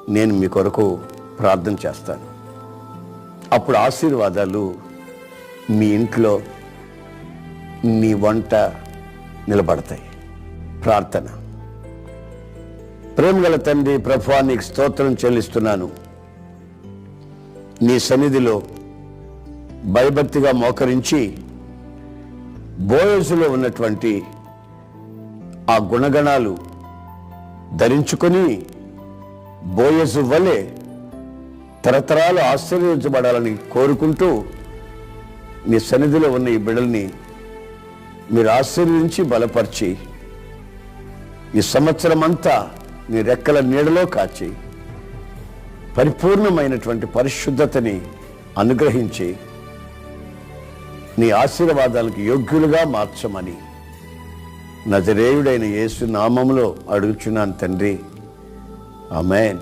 నేను మీ కొరకు ప్రార్థన చేస్తాను. అప్పుడు ఆశీర్వాదాలు మీ ఇంట్లో, మీ వంట నిలబడతాయి. ప్రార్థన. ప్రేమగల తండ్రి, ప్రభువా, నీకు స్తోత్రం చెల్లిస్తున్నాను. నీ సన్నిధిలో భయభక్తిగా మోకరించి బోయజులో ఉన్నటువంటి ఆ గుణగణాలు ధరించుకొని బోయజు వలె తరతరాలు ఆశీర్వదించబడాలని కోరుకుంటూ నీ సన్నిధిలో ఉన్న ఈ బిడ్డల్ని మీరు ఆశీర్వదించి బలపరిచి ఈ సంవత్సరం అంతా నీ రెక్కల నీడలో కాచి పరిపూర్ణమైనటువంటి పరిశుద్ధతని అనుగ్రహించి నీ ఆశీర్వాదాలకు యోగ్యులుగా మార్చమని నజరేయుడైన యేసు నామములో అడుగుచున్నాను తండ్రి. ఆమేన్.